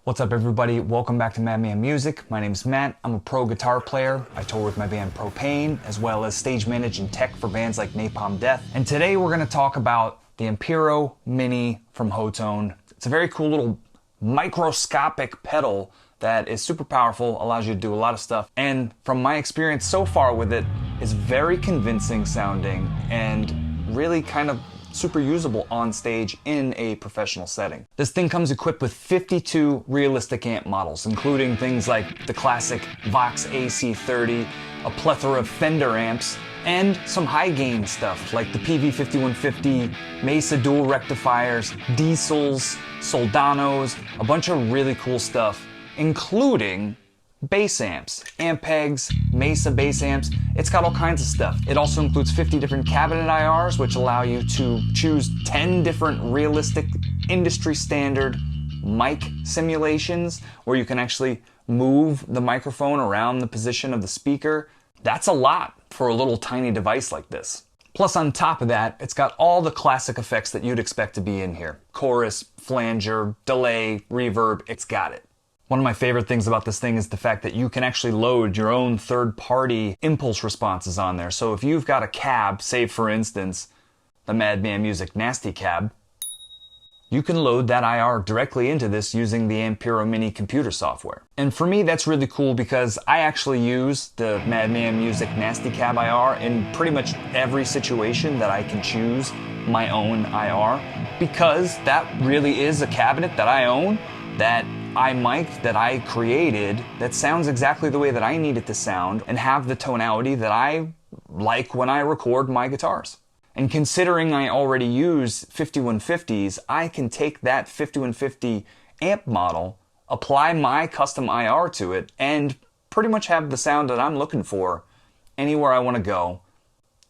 What's up everybody? Welcome back to Madman Music. My name's Matt. I'm a pro guitar player. I tour with my band Propane, as well as stage manage and tech for bands like Napalm Death. And today we're going to talk about the Ampero Mini from Hotone. It's a very cool little microscopic pedal that is super powerful, allows you to do a lot of stuff. And from my experience so far with it, is very convincing sounding and really kind of super usable on stage in a professional setting. This thing comes equipped with 52 realistic amp models, including things like the classic Vox AC30, a plethora of Fender amps, and some high gain stuff like the PV5150, Mesa dual rectifiers, diesels, Soldanos, a bunch of really cool stuff, including bass amps, Ampegs, Mesa bass amps. It's got all kinds of stuff. It also includes 50 different cabinet IRs, which allow you to choose 10 different realistic industry standard mic simulations where you can actually move the microphone around the position of the speaker. That's a lot for a little tiny device like this. Plus on top of that, it's got all the classic effects that you'd expect to be in here. Chorus, flanger, delay, reverb, it's got it. One of my favorite things about this thing is the fact that you can actually load your own third-party impulse responses on there. So if you've got a cab, say for instance, the Madman Music Nasty Cab, you can load that IR directly into this using the Ampero Mini computer software. And for me, that's really cool because I actually use the Madman Music Nasty Cab IR in pretty much every situation that I can choose my own IR, because that really is a cabinet that I own, that mic that I created, that sounds exactly the way that I need it to sound and have the tonality that I like when I record my guitars. And considering I already use 5150s, I can take that 5150 amp model, apply my custom IR to it, and pretty much have the sound that I'm looking for anywhere I want to go,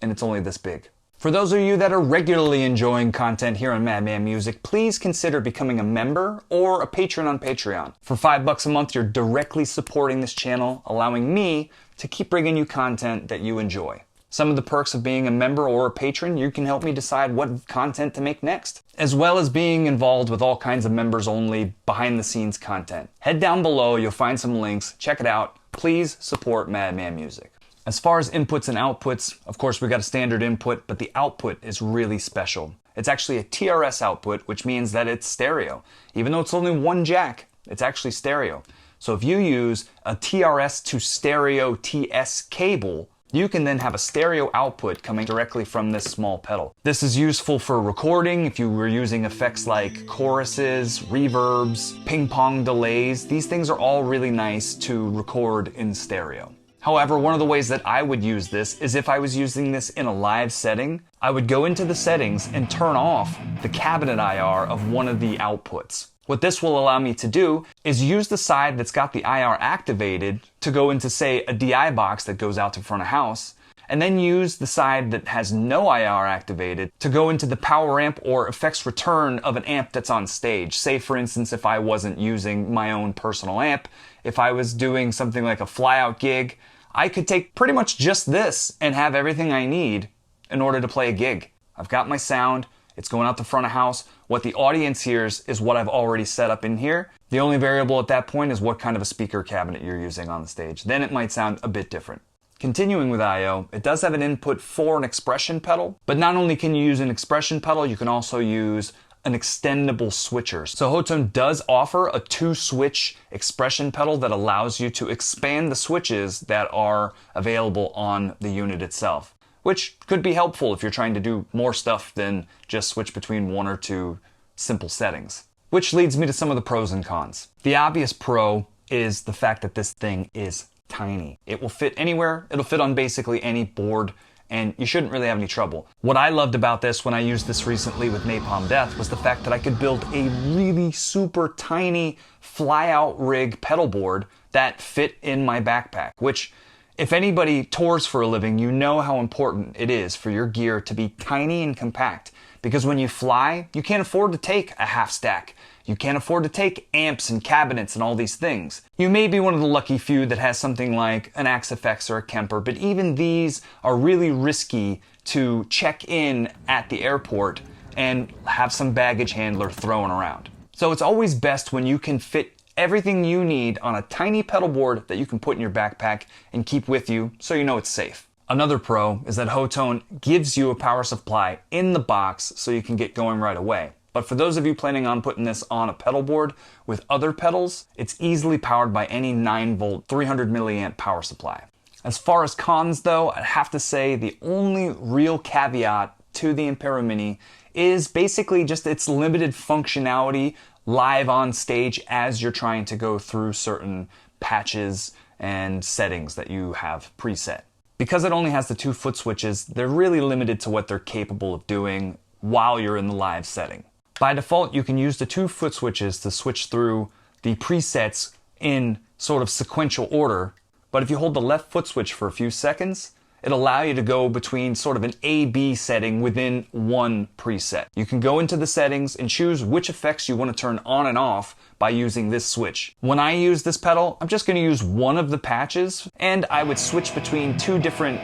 and it's only this big. For those of you that are regularly enjoying content here on Madman Music, please consider becoming a member or a patron on Patreon. For $5 a month, you're directly supporting this channel, allowing me to keep bringing you content that you enjoy. Some of the perks of being a member or a patron, you can help me decide what content to make next, as well as being involved with all kinds of members-only, behind-the-scenes content. Head down below, you'll find some links. Check it out. Please support Madman Music. As far as inputs and outputs, of course we got a standard input, but the output is really special. It's actually a TRS output, which means that it's stereo. Even though it's only one jack, it's actually stereo. So if you use a TRS to stereo TS cable, you can then have a stereo output coming directly from this small pedal. This is useful for recording if you were using effects like choruses, reverbs, ping pong delays. These things are all really nice to record in stereo. However, one of the ways that I would use this is if I was using this in a live setting, I would go into the settings and turn off the cabinet IR of one of the outputs. What this will allow me to do is use the side that's got the IR activated to go into, say, a DI box that goes out to front of house, and then use the side that has no IR activated to go into the power amp or effects return of an amp that's on stage. Say, for instance, if I wasn't using my own personal amp, if I was doing something like a flyout gig, I could take pretty much just this and have everything I need in order to play a gig. I've got my sound, it's going out the front of house. What the audience hears is what I've already set up in here. The only variable at that point is what kind of a speaker cabinet you're using on the stage. Then it might sound a bit different. Continuing with I/O, it does have an input for an expression pedal, but not only can you use an expression pedal, you can also use an extendable switcher. So Hotone does offer a 2-switch expression pedal that allows you to expand the switches that are available on the unit itself, which could be helpful if you're trying to do more stuff than just switch between one or two simple settings. Which leads me to some of the pros and cons. The obvious pro is the fact that this thing is tiny. It will fit anywhere, it'll fit on basically any board, and you shouldn't really have any trouble. What I loved about this when I used this recently with Napalm Death was the fact that I could build a really super tiny fly-out rig pedal board that fit in my backpack, which, if anybody tours for a living, you know how important it is for your gear to be tiny and compact, because when you fly, you can't afford to take a half stack. You can't afford to take amps and cabinets and all these things. You may be one of the lucky few that has something like an Axe-Fx or a Kemper, but even these are really risky to check in at the airport and have some baggage handler thrown around. So it's always best when you can fit everything you need on a tiny pedal board that you can put in your backpack and keep with you so you know it's safe. Another pro is that Hotone gives you a power supply in the box so you can get going right away. But for those of you planning on putting this on a pedal board with other pedals, it's easily powered by any 9-volt, 300 milliamp power supply. As far as cons though, I have to say the only real caveat to the Ampero Mini is basically just its limited functionality live on stage as you're trying to go through certain patches and settings that you have preset. Because it only has the 2 foot switches, they're really limited to what they're capable of doing while you're in the live setting. By default, you can use the 2 foot switches to switch through the presets in sort of sequential order, but if you hold the left foot switch for a few seconds, it'll allow you to go between sort of an A-B setting within one preset. You can go into the settings and choose which effects you want to turn on and off by using this switch. When I use this pedal, I'm just going to use one of the patches, and I would switch between 2 different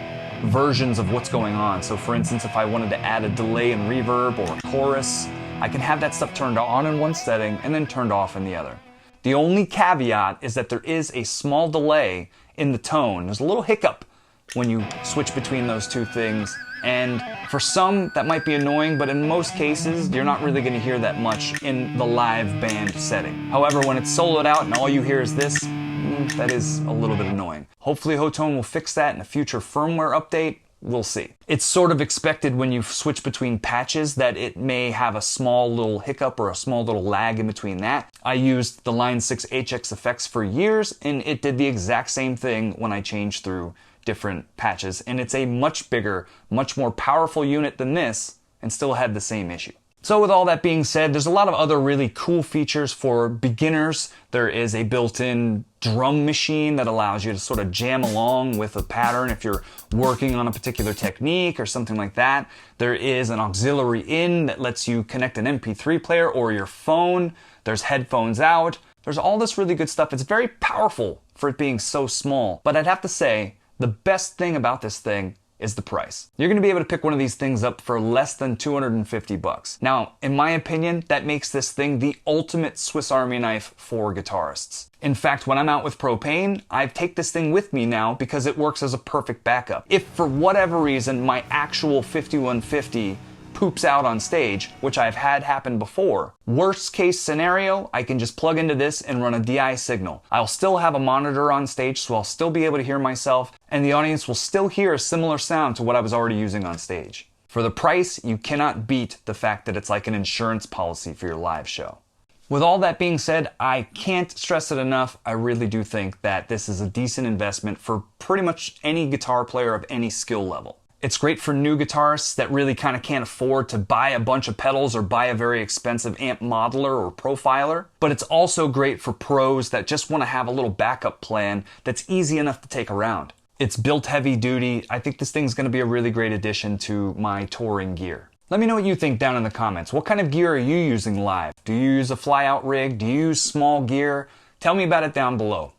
versions of what's going on. So for instance, if I wanted to add a delay and reverb or a chorus, I can have that stuff turned on in one setting and then turned off in the other. The only caveat is that there is a small delay in the tone. There's a little hiccup when you switch between those 2 things, and for some that might be annoying, but in most cases you're not really going to hear that much in the live band setting. However, when it's soloed out and all you hear is this, that is a little bit annoying. Hopefully Hotone will fix that in a future firmware update. We'll see. It's sort of expected when you switch between patches that it may have a small little hiccup or a small little lag in between that. I used the Line 6 HX effects for years, and it did the exact same thing when I changed through different patches, and it's a much bigger, much more powerful unit than this, and still had the same issue. So with all that being said, there's a lot of other really cool features for beginners. There is a built-in drum machine that allows you to sort of jam along with a pattern if you're working on a particular technique or something like that. There is an auxiliary in that lets you connect an MP3 player or your phone. There's headphones out. There's all this really good stuff. It's very powerful for it being so small, but I'd have to say the best thing about this thing is the price. You're going to be able to pick one of these things up for less than 250 bucks. Now, in my opinion, that makes this thing the ultimate Swiss Army knife for guitarists. In fact, when I'm out with propane, I take this thing with me now because it works as a perfect backup. If for whatever reason my actual 5150 poops out on stage, which I've had happen before, worst case scenario, I can just plug into this and run a DI signal. I'll still have a monitor on stage, so I'll still be able to hear myself, and the audience will still hear a similar sound to what I was already using on stage. For the price, you cannot beat the fact that it's like an insurance policy for your live show. With all that being said, I can't stress it enough. I really do think that this is a decent investment for pretty much any guitar player of any skill level. It's great for new guitarists that really kind of can't afford to buy a bunch of pedals or buy a very expensive amp modeler or profiler, but it's also great for pros that just want to have a little backup plan that's easy enough to take around. It's built heavy duty. I think this thing's going to be a really great addition to my touring gear. Let me know what you think down in the comments. What kind of gear are you using live? Do you use a fly-out rig? Do you use small gear? Tell me about it down below.